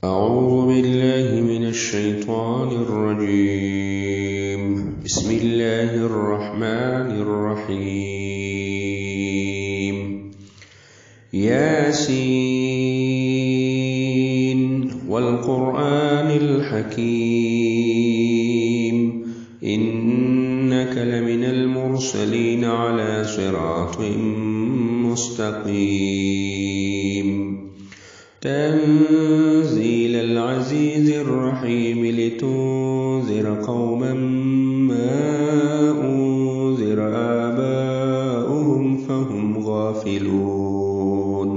أعوذ بالله من الشيطان الرجيم. بسم الله الرحمن الرحيم. ياسين والقرآن الحكيم إنك لمن المرسلين على صراط مستقيم. تنزيل العزيز الرحيم لتنذر قوما ما أنذر آباؤهم فهم غافلون.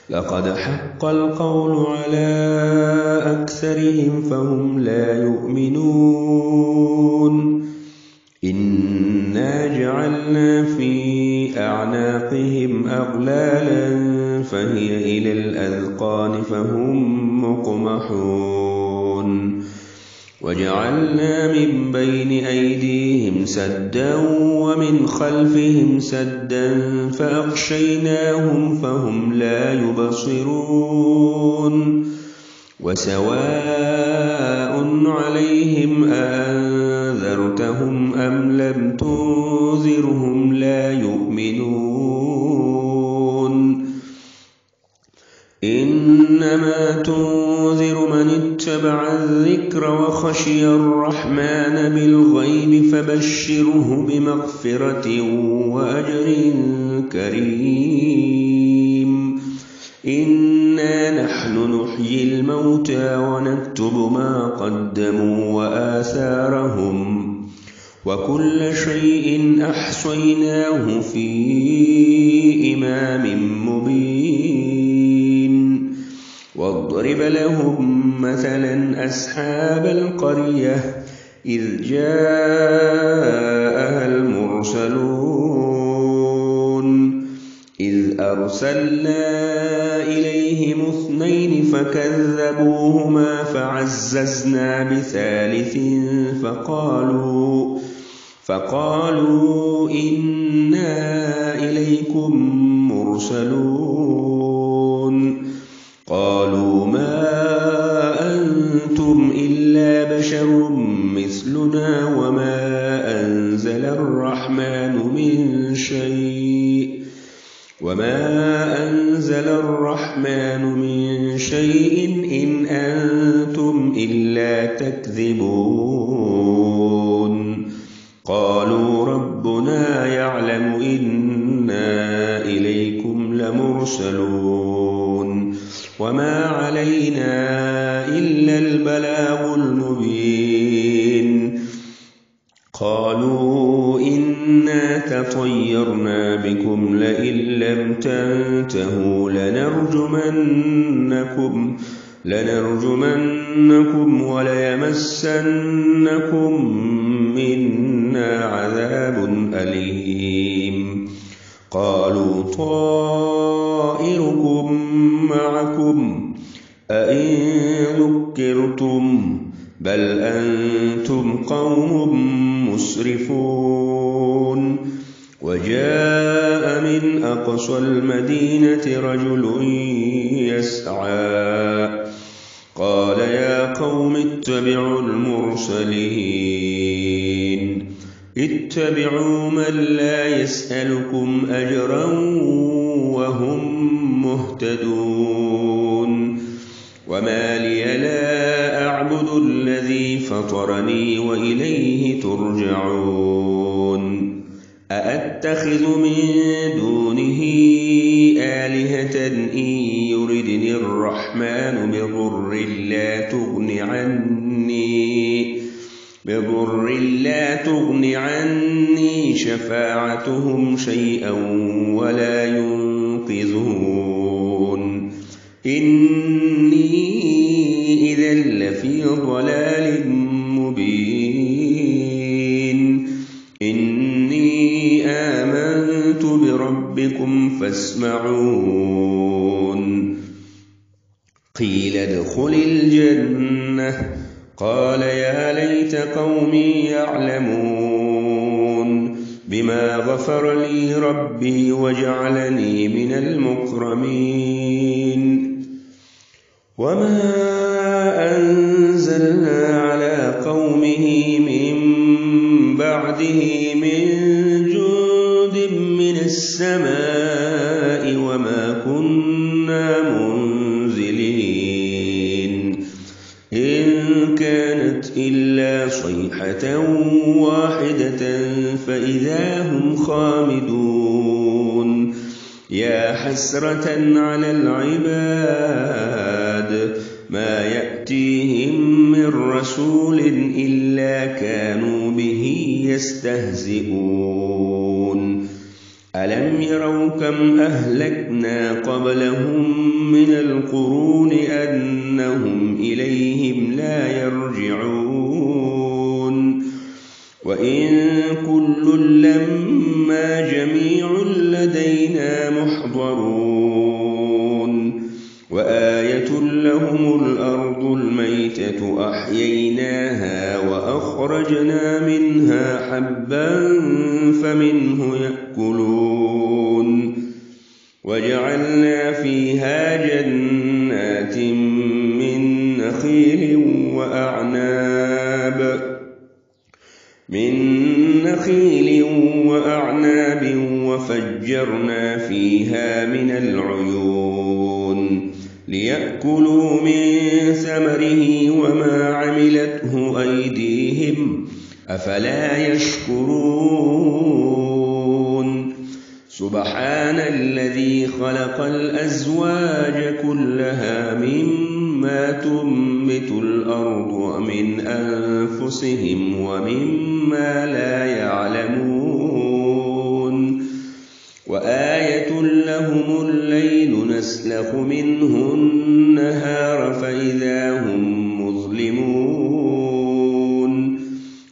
لقد حق القول على أكثرهم فهم لا يؤمنون. إنا جعلنا في أعناقهم أغلالا فهي إلى الأذقان فهم مقمحون. وجعلنا من بين أيديهم سدا ومن خلفهم سدا فأغشيناهم فهم لا يبصرون. وسواء عليهم أأنذرتهم أم لم تنذرهم لا يؤمنون. إنما تنذر من اتبع الذكر وخشي الرحمن بالغيب فبشره بمغفرة وأجر كريم. إنا نحن نحيي الموتى ونكتب ما قدموا وآثارهم وكل شيء أحصيناه في إمام مبين. واضرب لهم مثلا أصحاب القرية إذ جاءها المرسلون إذ أرسلنا إليهم 2 فكذبوهما فعززنا بثالث فقالوا إنا إليكم مرسلون. قالوا ما أنتم إلا بشر مثلنا وما أنزل الرحمن من شيء إن أنتم إلا تكذبون. قالوا ربنا يعلم إنا إليكم لمرسلون وما علينا إلا البلاغ المبين. قالوا إنا تطيرنا بكم لئن لم تنتهوا لنرجمنكم وليمسنكم منا عذاب أليم. قالوا طائركم معكم أئن ذكرتم بل أنتم قوم مسرفون. وجاء من أقصى المدينة رجل يسعى قال يا قوم اتبعوا المرسلين اتبعوا من لا يسألكم أجرا وهم مهتدون. وما لي لا أعبد الذي فطرني وإليه ترجعون. أأتخذ من دونه آلهة إن يردني الرحمن بضر لا تغن عني شفاعتهم شيئا ولا ينقذون. إني إذا لفي ضلال مبين. إني آمنت بربكم فاسمعون. قيل ادخل الجنة قال يا ليت قومي يعلمون بما غفر لي ربي وجعلني من المكرمين. وما أنزلنا على قومه من بعده من جند من السماء وما كنا منزلين إن كانت إلا صيحة واحدة فإذا هم خامدون يا حسرة على العباد ما يأتيهم من رسول إلا كانوا به يستهزئون ألم يروا كم أهلكنا قبلهم من القرون أنهم إليهم لا يرجعون وإن كل لما جميع لدينا محضرون وآية لهم الأرض الميتة أحييناها وأخرجنا منها حبا فمنه يأكلون وجعلنا فيها جنات من نخيل وأعناب وفجرنا فيها من العيون ليأكلوا من ثمره وما عملته أيديهم أفلا يشكرون سبحان الذي خلق الأزواج كلها مما تنبت الأرض ومن أنفسهم ومما لا يعلمون وآية لهم الليل نسلخ منه النهار فإذا هم مظلمون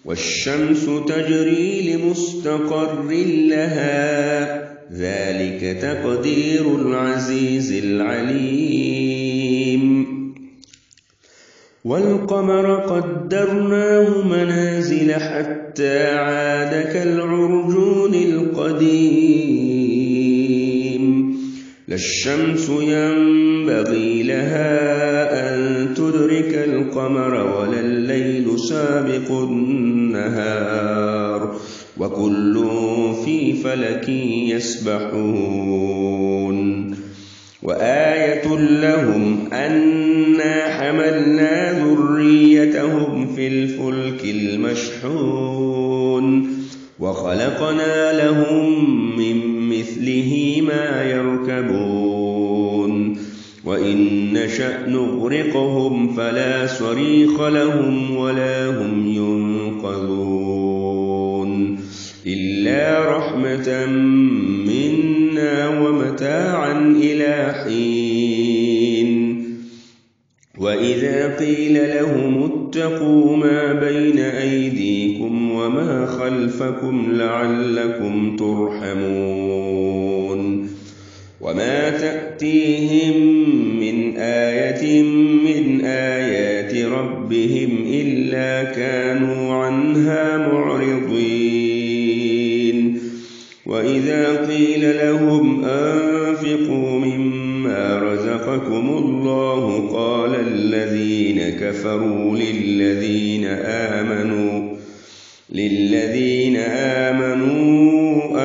والشمس تجري لمستقر لها ذلك تقدير العزيز العليم والقمر قدرناه منازل حتى عاد كالعرجون القديم لا الشمس ينبغي لها أن تدرك القمر ولا الليل سابق النهار وكل في فلك يسبحون وآية لهم أنا حملنا ذريتهم في الفلك المشحون وخلقنا لهم من مثله ما يركبون وإن نشأ نغرقهم فلا صريخ لهم ولا هم ينقذون إلا رحمة منا ومتاعا إلى حين وإذا قيل لهم اتقوا ما بين أيديكم وما خلفكم لعلكم ترحمون وما تأتيهم من آية من آيات ربهم إلا كانوا عنها معرضين وإذا قيل لهم أنفقوا مما رزقكم الله قال الذين كفروا للذين آمنوا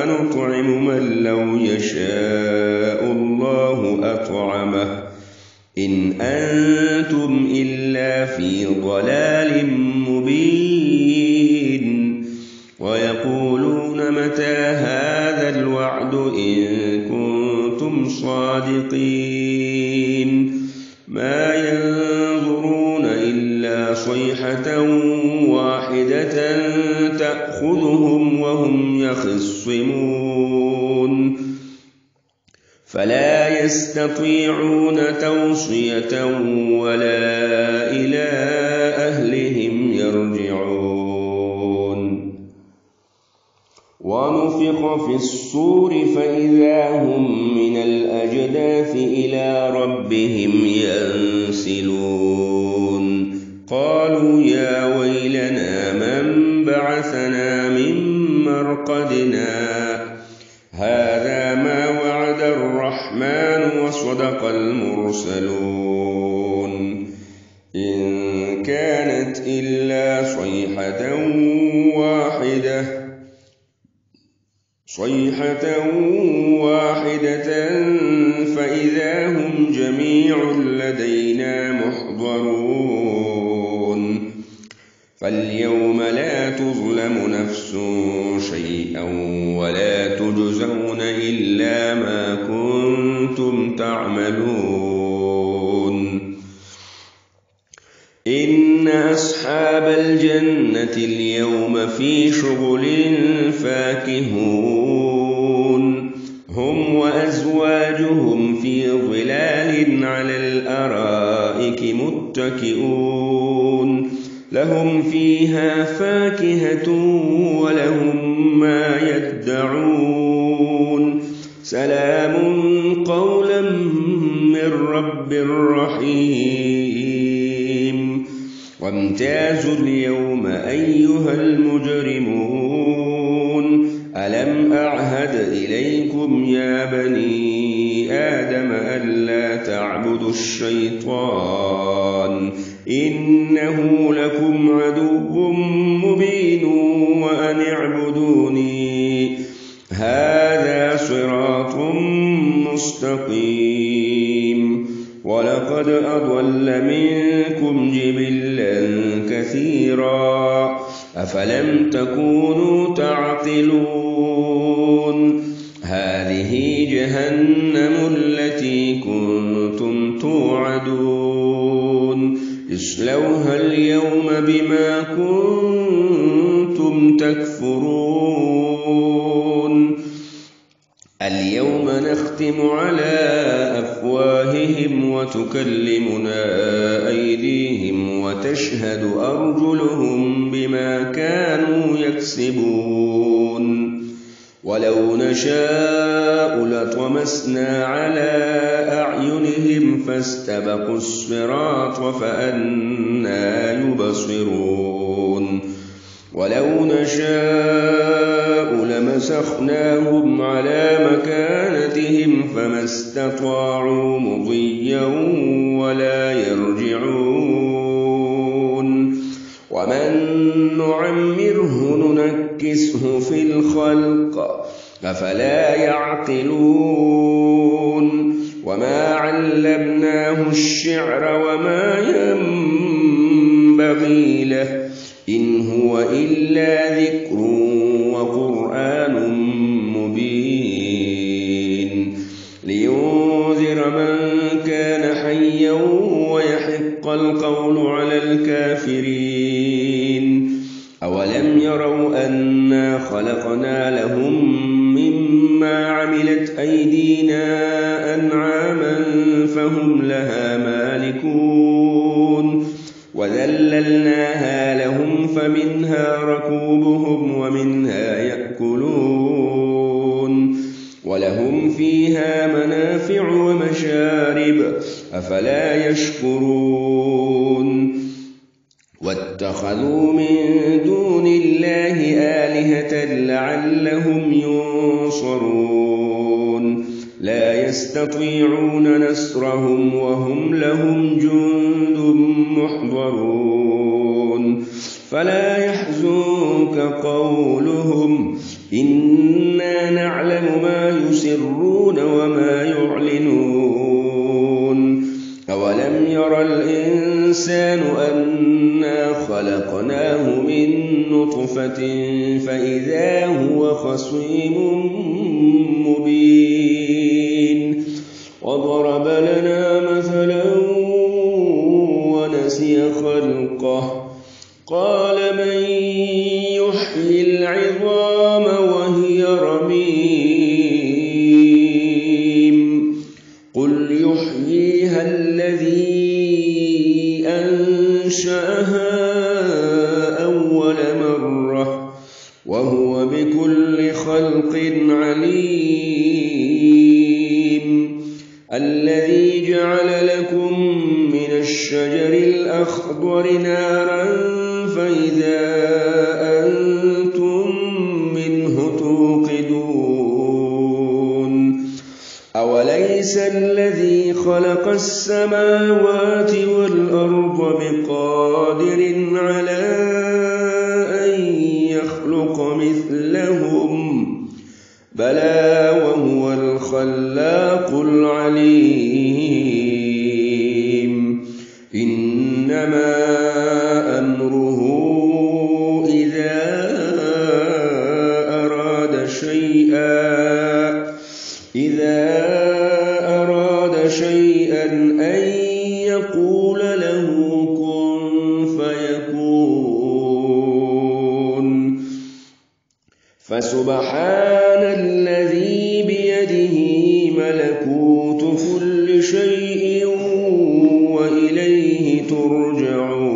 أنطعم من لو يشاء الله أطعمه إن أنتم إلا في ضلال مبين ويقولون متى هذا الوعد إن كنتم صادقين ما ينظرون إلا صيحة واحدة تأخذهم وهم يخصمون فلا يستطيعون توصية ولا إلى أهلهم يرجعون ونفخ في الصور فإذا هم من الأجداث إلى ربهم ينسلون قالوا يا ويلنا من بعثنا من مرقدنا هذا ما وعد الرحمن وصدق المرسلون صيحة واحدة فإذا هم جميع لدينا محضرون فاليوم لا تظلم نفس شيئا ولا تجزون إلا ما كنتم تعملون إن أصحاب الجنة اليوم في شغل فاكهون هم وأزواجهم في ظلال على الأرائك متكئون لهم فيها فاكهة ولهم ما يدعون سلام قولا من رب رحيم وامتازوا اليوم أيها المجرمون ألم أعهد إليكم يا بني آدم ألا تعبدوا الشيطان إنه لكم عدو مبين وأن اعبدوني هذا صراط مستقيم ولقد أضل منكم جبلا كثيرا أفلم تكونوا تعقلون هذه جهنم التي كنتم توعدون اصلوها اليوم بما كنتم تكفرون اليوم نختم على أفواههم وتكلمنا أيديهم وتشهد أرجلهم بما كانوا يكسبون ولو نشاء لطمسنا على أعينهم فاستبقوا الصراط فأنى يبصرون ولو نشاء لمسخناهم على مكانتهم فما استطاعوا مضيا ولا يرجعون ومن نعمره ننكسه في الخلق أفلا يعقلون وما علمناه الشعر وما ينبغي له إن هو إلا ذكر وقرآن مبين لينذر من كان حيا ويحق القول على الكافرين أولم يروا أنا خلقنا لهم مما عملت أيدينا أنعاما فهم لها مالكون وذللناها لهم فمنها ركوبهم ومنها يأكلون ولهم فيها منافع ومشارب أفلا يشكرون واتخذوا من دون الله آلهة لعلهم ينصرون لا يستطيعون نصرهم وهم لهم جند محضرون فلا يحزنك قولهم إنا نعلم ما يسرون وما يعلنون أولم ير الإنسان أنا خلقناه من نطفة فإذا هو خصيم مبين وضرب لنا مثلا ونسي خلقه قال من يحيي العظام وهي رميم قل يحييها الذي أنشأها أول مرة وهو بكل خلق عليم الذي جعل لكم من الشجر الأخضر نارا فإذا أنتم منه توقدون أوليس الذي خلق السماوات والأرض بقادر على أن يخلق مثلهم بلى وهو الخلاق العليم إنما أمره إذا أراد شيئا أن يقول له كن فيكون فسبحان الذي بيده ملكوت كل شيء وإليه ترجعون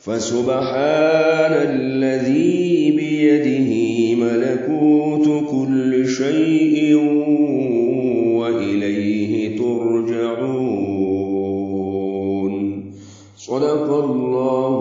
فسبحان الذي بيده ملكوت كل شيء وإليه ترجعون. صدق الله